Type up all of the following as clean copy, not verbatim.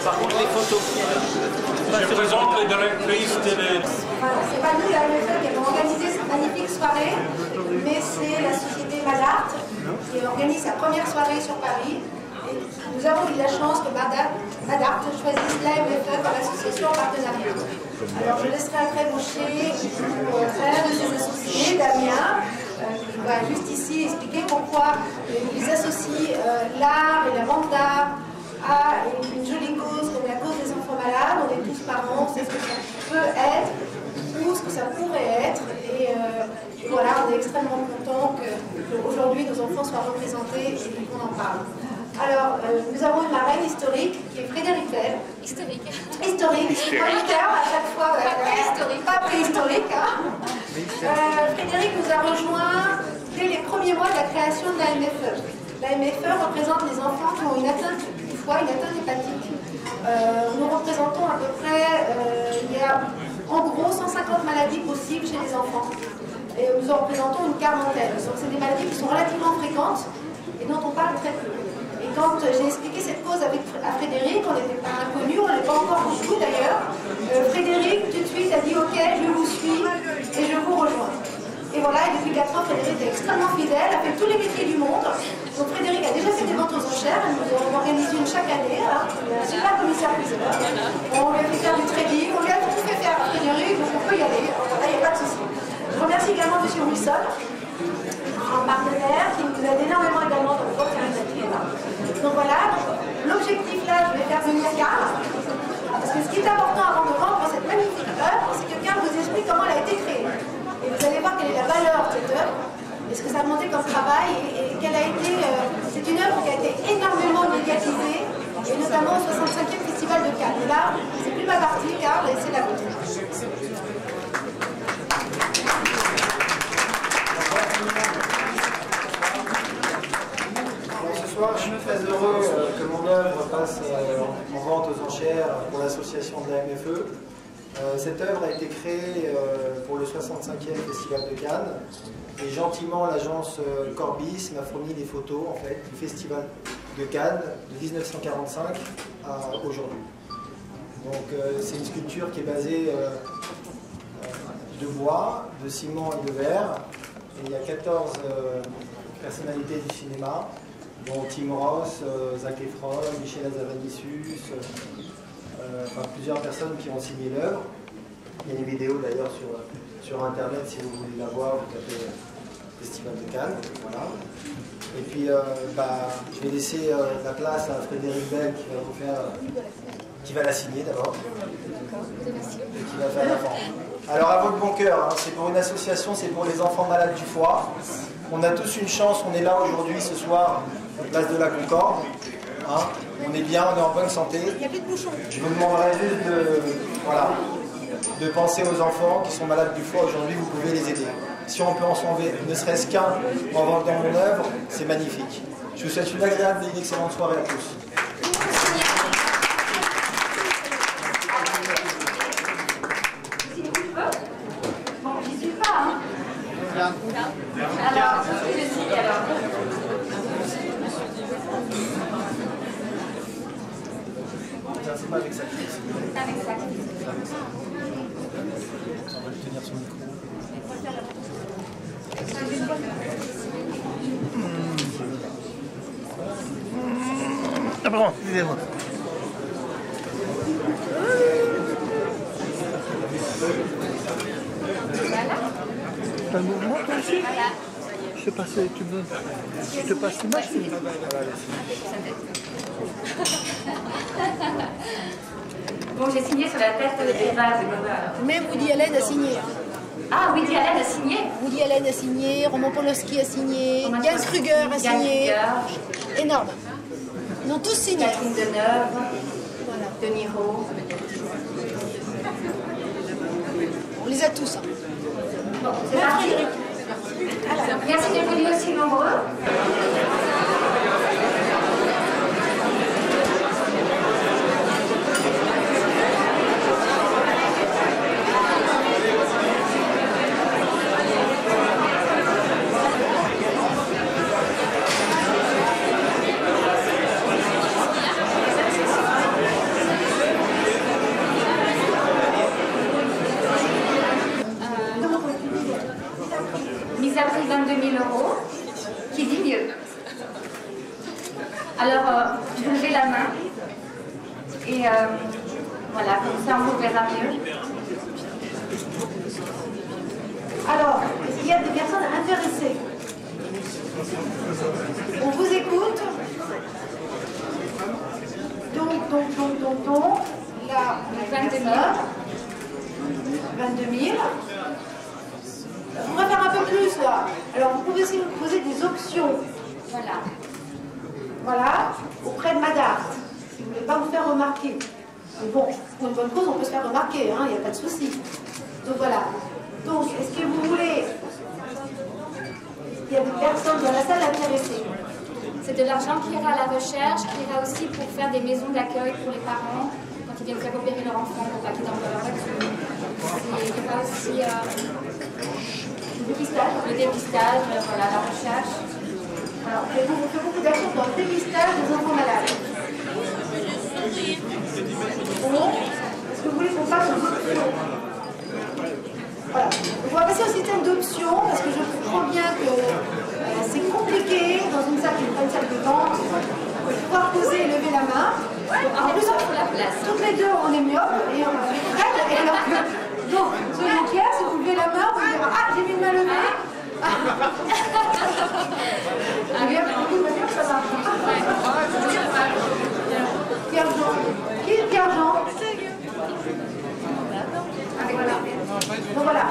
Par contre, les photos. Je présente les directrices de... C'est pas nous, la MFE, qui avons organisé cette magnifique soirée, mais c'est la société Madart qui organise sa première soirée sur Paris. Et nous avons eu la chance que Madart choisisse la MFE comme association en partenariat. Alors je laisserai après Boucher, un de ses associés, Damien, qui va juste ici expliquer pourquoi ils associent l'art et la vente d'art à une jolie cause comme la cause des enfants malades. On est tous parents, on sait ce que ça peut être ou ce que ça pourrait être. Et voilà, on est extrêmement contents qu'aujourd'hui nos enfants soient représentés et qu'on en parle. Alors, nous avons une marraine historique qui est Frédéric Bell. Historique. Historique. Pas le terme à chaque fois. Pas préhistorique. Hein. Frédéric nous a rejoint dès les premiers mois de la création de la MFE. La MFE représente les enfants qui ont une atteinte du foie, une atteinte hépatique. Nous représentons à peu près, il y a en gros 150 maladies possibles chez les enfants. Et nous en représentons une quarantaine. Donc c'est des maladies qui sont relativement fréquentes et dont on parle très peu. Et quand j'ai expliqué cette cause à Frédéric, on n'était pas inconnus, on n'est pas encore beaucoup d'ailleurs. Frédéric tout de suite a dit ok, je vous suis et je vous rejoins. Et voilà, et depuis 4 ans, Frédéric est extrêmement fidèle, a fait tous les métiers du monde. Donc Frédéric a déjà fait des ventes aux enchères, nous en organisons une chaque année. Hein. C'est pas commissaire-priseur. On lui a fait faire du trading, on lui a tout fait faire à Frédéric, donc on peut y aller. Voilà, il n'y a pas de souci. Je remercie également M. Wilson, un partenaire qui nous aide énormément également dans le corps caritatif. Donc voilà, l'objectif là, je vais faire venir Karl, parce que ce qui est important avant de vendre cette magnifique œuvre, c'est que Karl vous explique comment elle a été créée. Et vous allez voir quelle est la valeur de cette œuvre, et ce que ça a demandé comme travail, et quelle a été. C'est une œuvre qui a été énormément médiatisée, et notamment au 65e Festival de Cannes. Et là, c'est plus ma partie, Karl, et c'est la vôtre. Ce soir, je suis très heureux que mon œuvre passe en vente aux enchères pour l'association de la MFE. Cette œuvre a été créée pour le 65e Festival de Cannes et gentiment l'agence Corbis m'a fourni des photos en fait, du Festival de Cannes de 1945 à aujourd'hui. Donc c'est une sculpture qui est basée de bois, de ciment et de verre. Et il y a 14 personnalités du cinéma, dont Tim Roth, Zac Efron, Michel Hazanavicius, enfin plusieurs personnes qui ont signé l'œuvre. Il y a des vidéos d'ailleurs sur internet si vous voulez la voir, vous tapez Festival de Cannes. Voilà. Et puis je vais laisser la place à Frédéric Bell qui va la signer d'abord. Et qui va faire la vente. Alors à votre bon cœur, hein, c'est pour une association, c'est pour les enfants malades du foie. On a tous une chance, on est là aujourd'hui ce soir, place de la Concorde. Hein, on est bien, on est en bonne santé. Il n'y a plus de bouchons. Je vous demanderai juste de penser aux enfants qui sont malades du foie aujourd'hui, vous pouvez les aider. Si on peut en sauver ne serait-ce qu'un en vendant mon œuvre, c'est magnifique. Je vous souhaite une agréable et une excellente soirée à tous. Alors, je suis alors. C'est pas avec ça. Avec ça. On va lui tenir son micro. Ah bon, excusez-moi. Voilà. T'as le mouvement toi aussi? Voilà. te passe, je te passe l'image. Bon, j'ai signé sur la tête d'Eva Zegova. Même Woody Allen a signé. Ah, Woody Allen a signé. Woody Allen a signé, Roman Polanski a signé, Jens Kruger a signé. Énorme. Ils ont tous signé. Catherine Deneuve, Voilà. De Niro. On les a tous. Hein. Bon, c'est parti. Merci d'être venus aussi nombreux. Mise à prix 22 000 €, qui dit mieux. Alors, je vais lever la main et voilà, comme ça on vous verra mieux. Alors, est-ce qu'il y a des personnes intéressées? On vous écoute. Donc, là, on a 22 000. 22 000. On va faire un peu plus là. Alors, vous pouvez aussi nous poser des options. Voilà. Voilà, auprès de Madame, si vous ne voulez pas vous faire remarquer. Mais bon, pour une bonne cause, on peut se faire remarquer, hein, il n'y a pas de souci. Donc voilà. Donc, est-ce que vous voulez... Il y a des personnes dans la salle intéressées. C'est de l'argent qui ira à la recherche, qui ira aussi pour faire des maisons d'accueil pour les parents quand ils viennent faire opérer leur enfant pour pas qu'ils dorment dans leur voiture. Il y aura aussi le dépistage, voilà, la recherche. Alors, on fait beaucoup d'actions dans le dépistage des enfants malades. Bon, est-ce que vous voulez qu'on passe aux options? Voilà. Donc, on va passer au système d'options parce que je comprends bien que c'est compliqué dans une salle qui n'est pas une salle de vente de pouvoir poser et lever la main. En plus, la place. toutes les deux, on est myopes et on est prêtes. Et alors que, donc, soyons clairs, si vous levez la main, vous direz ah, j'ai mis une main levée. Ah bien, beaucoup de manière, ça va. Pierre-Jean. Qui est Pierre-Jean? Voilà. Donc voilà.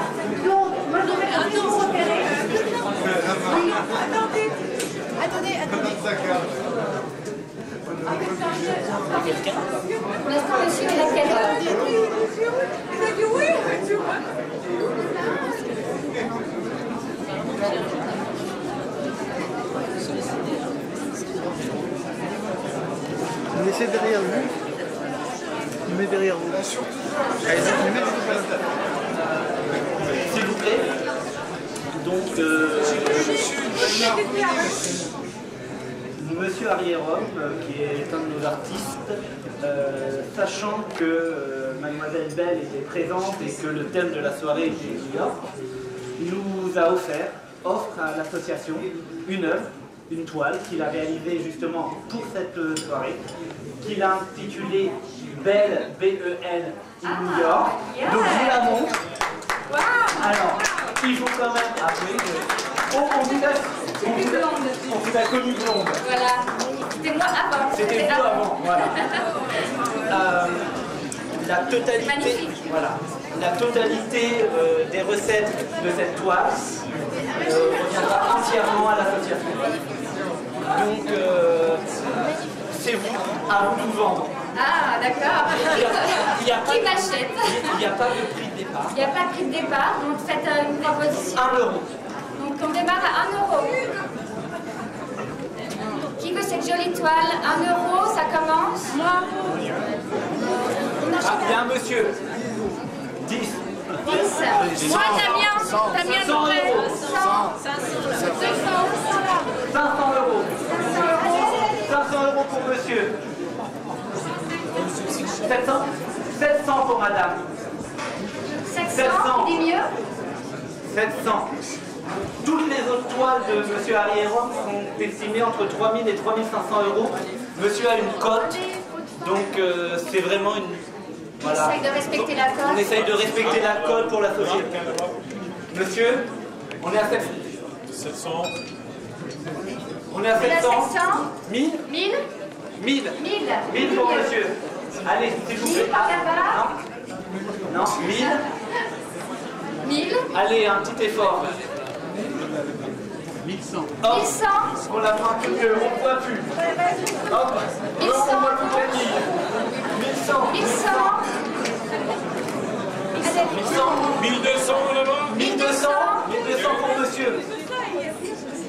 Donc, moi je vais un peu vous repérer. Oui. Attendez. Pour l'instant, monsieur est à quelle heure? On essaie derrière vous. On met derrière vous. S'il vous plaît. Donc, Monsieur Arriérom, qui est un de nos artistes, sachant que Mademoiselle Belle était présente et que le thème de la soirée était New York, nous a offre à l'association une œuvre, une toile qu'il a réalisée justement pour cette soirée, qu'il a intitulée Belle, B-E-L, New York. Donc je vous la montre. Alors, il faut quand même rappeler que on vous a connu blonde. Voilà. C'était moi avant. C'était vous avant, voilà. La totalité, Magnifique. voilà, la totalité des recettes de cette toile reviendra entièrement à l'association. Donc, c'est vous, à vous de vous vendre. Ah, d'accord. Qui m'achète? Il n'y a pas de prix de départ. Il n'y a pas de prix de départ, donc faites une proposition. 1 €. Donc on démarre à 1 €. Qui veut cette jolie toile? 1 €, ça commence. Moi. Ah, bien monsieur. 10. 10. Moi, Damien Doré. 100. 500 €. 500 € pour monsieur. 700. 700 pour madame. 700, il dit mieux. 700. Toutes les autres toiles de monsieur Arriérom sont estimées entre 3 000 et 3 500 €. Monsieur a une cote, donc c'est vraiment une... Voilà. On essaye de respecter la cote. On essaye de respecter la cote pour la société. Monsieur, on est à 700. 700. On est à 700. 1000. 1000. 1000. 1000. 1000 pour monsieur. Allez, s'il vous plaît. 1000 par là-bas. Non, 1000. 1000. Allez, un petit effort. 1100. Hop. 1100. On la prend un peu mieux, on ne voit plus. Hop. 1100. On voit plus la ligne. 1100. 1100. 1100. 1200 là-bas. 1200. 1200 pour monsieur.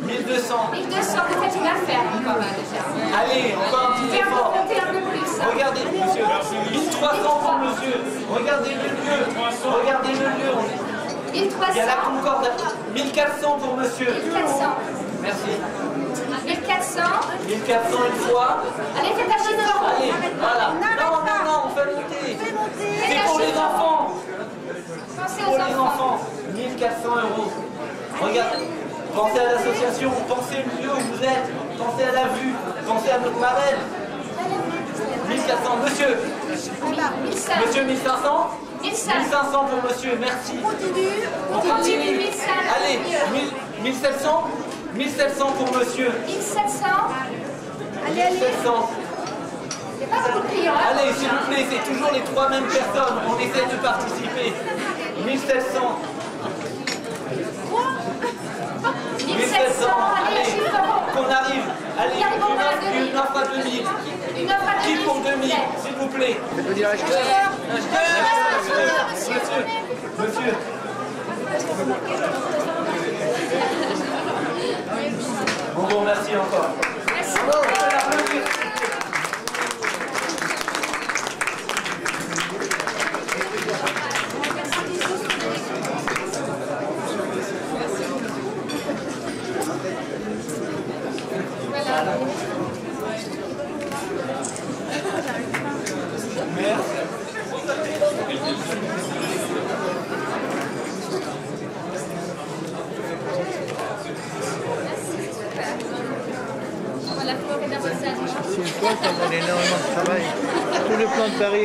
1200. 1200, peut-être une affaire encore là déjà. Allez, encore un petit Et on effort. peut compter un peu plus. Hein. Regardez, monsieur. 1300 pour monsieur. Regardez le lieu. Regardez le lieu. Il y 1300. a la Concorde. 1400 pour monsieur. 1400. Merci. 1400. 1400 une fois. Allez, faites un chiffre. Allez, voilà. Non, on fait monter. C'est pour les enfants. Pensez Pour aux les enfants. enfants. 1400 euros. Regardez. Pensez à l'association. Pensez au lieu où vous êtes. Pensez à la vue. Pensez à notre marraine. 1400. Monsieur. 1500. Monsieur 1500. 1500. 1500 pour monsieur. Merci. On continue 1500. Allez, 1700. 1700 pour monsieur. 1700. 1700. Il n'y a pas beaucoup de clients. Hein. Allez, s'il vous plaît, c'est toujours les trois mêmes personnes. On essaie de participer. 1700. 1700. Allez, un chiffre bon. Qu'on arrive. Allez, Il arrive au moins à 2000. une offre à 2000. Une offre à 2000. Qui pour 2000, s'il vous plaît. Je peux dire acheteur. Monsieur. Bon, merci encore. Merci. Voilà, pour organiser ça. C'est une fois qu'on a énormément de travail. Tout le plan de Paris.